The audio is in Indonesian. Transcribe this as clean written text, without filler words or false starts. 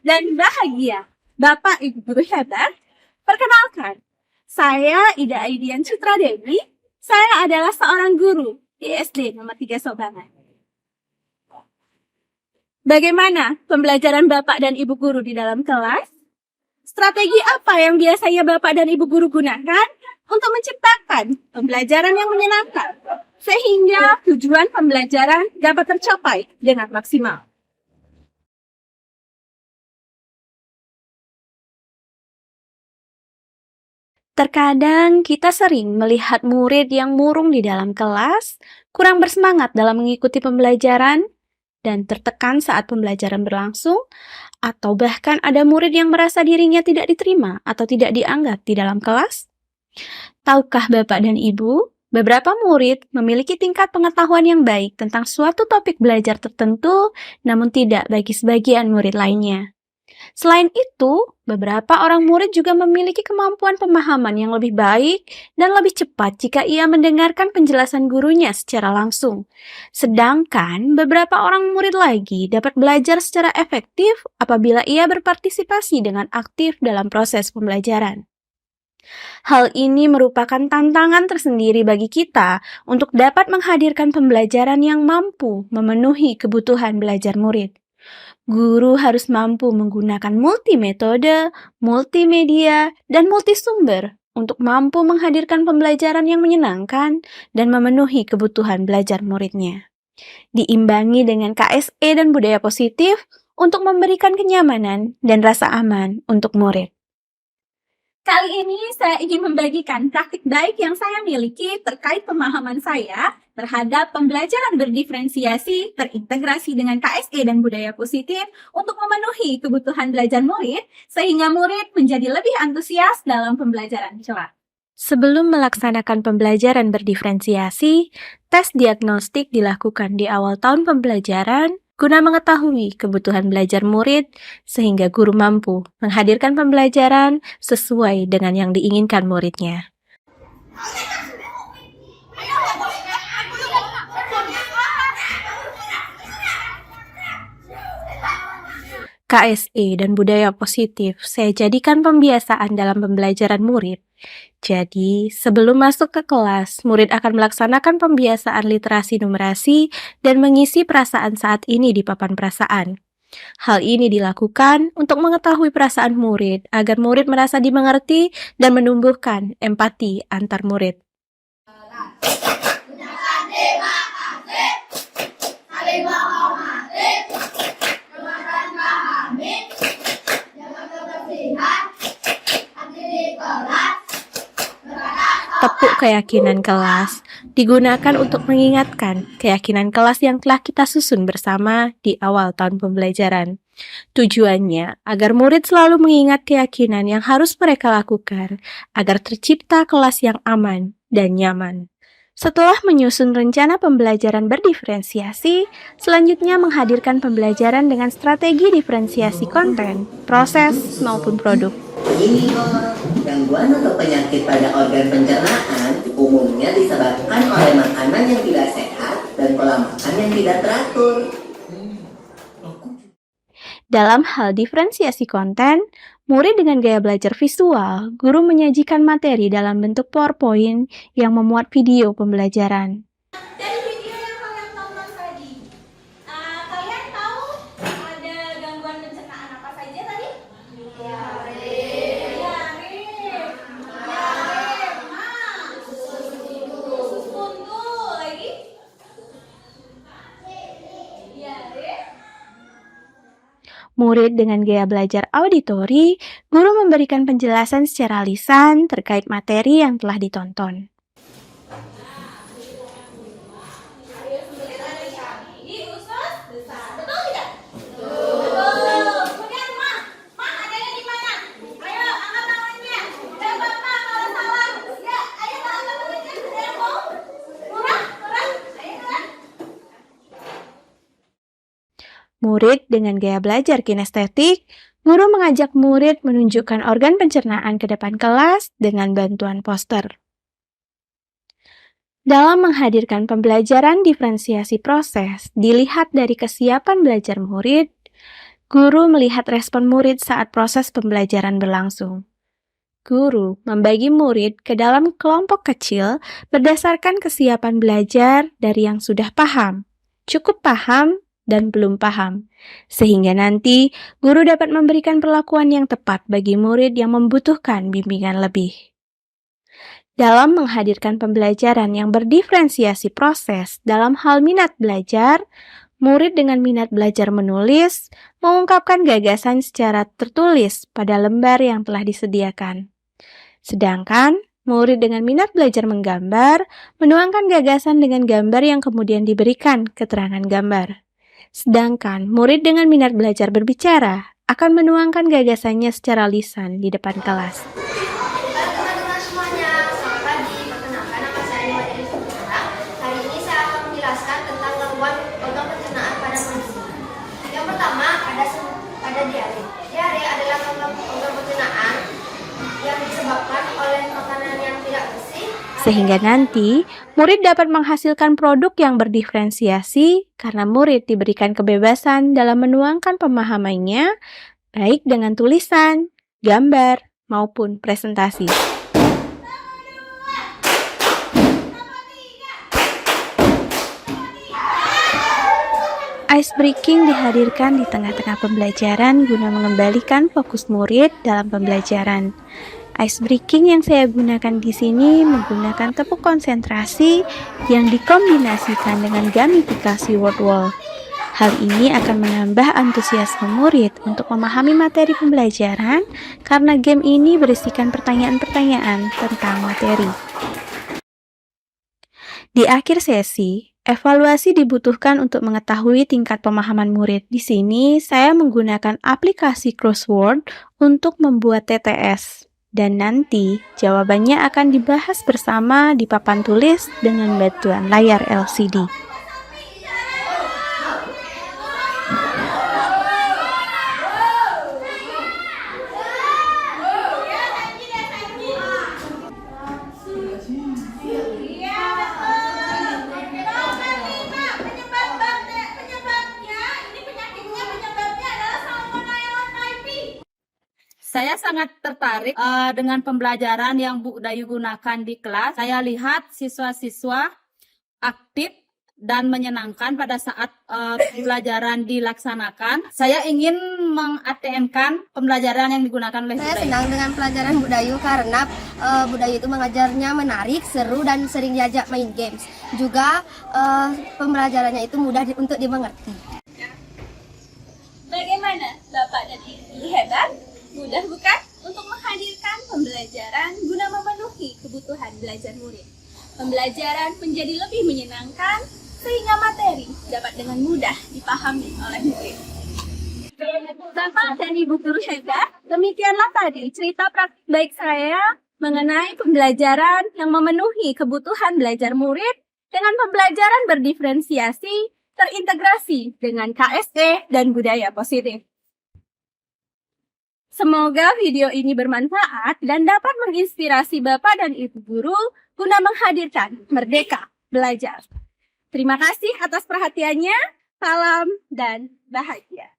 dan bahagia. Bapak Ibu guru hebat, perkenalkan, saya Ida Aidian Citra Dewi. Saya adalah seorang guru di SD nomor 3 Sobangan. Bagaimana pembelajaran Bapak dan Ibu guru di dalam kelas? Strategi apa yang biasanya Bapak dan Ibu guru gunakan untuk menciptakan pembelajaran yang menyenangkan, sehingga tujuan pembelajaran dapat tercapai dengan maksimal? Terkadang kita sering melihat murid yang murung di dalam kelas, kurang bersemangat dalam mengikuti pembelajaran, dan tertekan saat pembelajaran berlangsung, atau bahkan ada murid yang merasa dirinya tidak diterima atau tidak dianggap di dalam kelas. Tahukah Bapak dan Ibu, beberapa murid memiliki tingkat pengetahuan yang baik tentang suatu topik belajar tertentu, namun tidak bagi sebagian murid lainnya. Selain itu, beberapa orang murid juga memiliki kemampuan pemahaman yang lebih baik dan lebih cepat jika ia mendengarkan penjelasan gurunya secara langsung. Sedangkan beberapa orang murid lagi dapat belajar secara efektif apabila ia berpartisipasi dengan aktif dalam proses pembelajaran. Hal ini merupakan tantangan tersendiri bagi kita untuk dapat menghadirkan pembelajaran yang mampu memenuhi kebutuhan belajar murid. Guru harus mampu menggunakan multimetode, multimedia, dan multisumber untuk mampu menghadirkan pembelajaran yang menyenangkan dan memenuhi kebutuhan belajar muridnya. Diimbangi dengan KSE dan budaya positif untuk memberikan kenyamanan dan rasa aman untuk murid. Kali ini saya ingin membagikan praktik baik yang saya miliki terkait pemahaman saya terhadap pembelajaran berdiferensiasi terintegrasi dengan KSE dan budaya positif untuk memenuhi kebutuhan belajar murid sehingga murid menjadi lebih antusias dalam pembelajaran kelak. Sebelum melaksanakan pembelajaran berdiferensiasi, tes diagnostik dilakukan di awal tahun pembelajaran guna mengetahui kebutuhan belajar murid sehingga guru mampu menghadirkan pembelajaran sesuai dengan yang diinginkan muridnya. KSE dan budaya positif saya jadikan pembiasaan dalam pembelajaran murid. Jadi, sebelum masuk ke kelas, murid akan melaksanakan pembiasaan literasi numerasi dan mengisi perasaan saat ini di papan perasaan. Hal ini dilakukan untuk mengetahui perasaan murid agar murid merasa dimengerti dan menumbuhkan empati antar murid. Tepuk keyakinan kelas digunakan untuk mengingatkan keyakinan kelas yang telah kita susun bersama di awal tahun pembelajaran. Tujuannya agar murid selalu mengingat keyakinan yang harus mereka lakukan agar tercipta kelas yang aman dan nyaman. Setelah menyusun rencana pembelajaran berdiferensiasi, selanjutnya menghadirkan pembelajaran dengan strategi diferensiasi konten, proses, maupun produk. Gangguan atau penyakit pada organ pencernaan umumnya disebabkan oleh makanan yang tidak sehat dan pola makan yang tidak teratur. Dalam hal diferensiasi konten, murid dengan gaya belajar visual, guru menyajikan materi dalam bentuk PowerPoint yang memuat video pembelajaran. Dari video yang kalian tonton tadi, kalian tahu ada gangguan pencernaan apa saja tadi? Usus buntu, lagi? Murid dengan gaya belajar auditori, guru memberikan penjelasan secara lisan terkait materi yang telah ditonton. Di usus besar, betul tidak? Betul. Kemudian ma adanya di mana? Ayo angkat tangannya. Dan bapak kalau salah, ya ayo angkat tangannya. Ada yang mau? Kurang? Ayo kurang. Murid dengan gaya belajar kinestetik, guru mengajak murid menunjukkan organ pencernaan ke depan kelas dengan bantuan poster. Dalam menghadirkan pembelajaran diferensiasi proses, dilihat dari kesiapan belajar murid, Guru melihat respon murid saat proses pembelajaran berlangsung. Guru membagi murid ke dalam kelompok kecil berdasarkan kesiapan belajar dari yang sudah paham, cukup paham, dan belum paham. Sehingga nanti guru dapat memberikan perlakuan yang tepat bagi murid yang membutuhkan bimbingan lebih. Dalam menghadirkan pembelajaran yang berdiferensiasi proses dalam hal minat belajar, murid dengan minat belajar menulis, mengungkapkan gagasan secara tertulis pada lembar yang telah disediakan. Sedangkan, murid dengan minat belajar menggambar, menuangkan gagasan dengan gambar yang kemudian diberikan keterangan gambar. Sedangkan, murid dengan minat belajar berbicara akan menuangkan gagasannya secara lisan di depan kelas. Teman-teman semuanya, selamat pagi. Perkenalkan, nama saya Imani Sutra. Hari ini saya akan menjelaskan tentang gangguan organ pencernaan pada manusia. Yang pertama, ada diare. Diare adalah gangguan organ pencernaan yang disebabkan oleh makanan yang tidak bersih. Sehingga nanti, murid dapat menghasilkan produk yang berdiferensiasi karena murid diberikan kebebasan dalam menuangkan pemahamannya, baik dengan tulisan, gambar, maupun presentasi. Ice breaking dihadirkan di tengah-tengah pembelajaran guna mengembalikan fokus murid dalam pembelajaran. Ice breaking yang saya gunakan di sini menggunakan tepuk konsentrasi yang dikombinasikan dengan gamifikasi word wall. Hal ini akan menambah antusiasme murid untuk memahami materi pembelajaran karena game ini berisikan pertanyaan-pertanyaan tentang materi. Di akhir sesi, evaluasi dibutuhkan untuk mengetahui tingkat pemahaman murid. Di sini, saya menggunakan aplikasi crossword untuk membuat TTS. Dan nanti, jawabannya akan dibahas bersama di papan tulis dengan bantuan layar LCD. Saya sangat tertarik dengan pembelajaran yang Bu Dayu gunakan di kelas. Saya lihat siswa-siswa aktif dan menyenangkan pada saat pembelajaran dilaksanakan. Saya ingin meng-ATM-kan pembelajaran yang digunakan oleh Bu Saya Dayu. senang dengan pelajaran Bu Dayu karena Bu Dayu itu mengajarnya menarik, seru, dan sering diajak main games. Juga pembelajarannya itu mudah untuk dimengerti. Bagaimana Bapak dan Ibu hebat? Mudah bukan? Untuk menghadirkan pembelajaran guna memenuhi kebutuhan belajar murid. Pembelajaran menjadi lebih menyenangkan sehingga materi dapat dengan mudah dipahami oleh murid. Bapak dan Ibu guru hebat, demikianlah tadi cerita praktik baik saya mengenai pembelajaran yang memenuhi kebutuhan belajar murid dengan pembelajaran berdiferensiasi, terintegrasi dengan KSE dan budaya positif. Semoga video ini bermanfaat dan dapat menginspirasi Bapak dan Ibu guru guna menghadirkan Merdeka Belajar. Terima kasih atas perhatiannya. Salam dan bahagia.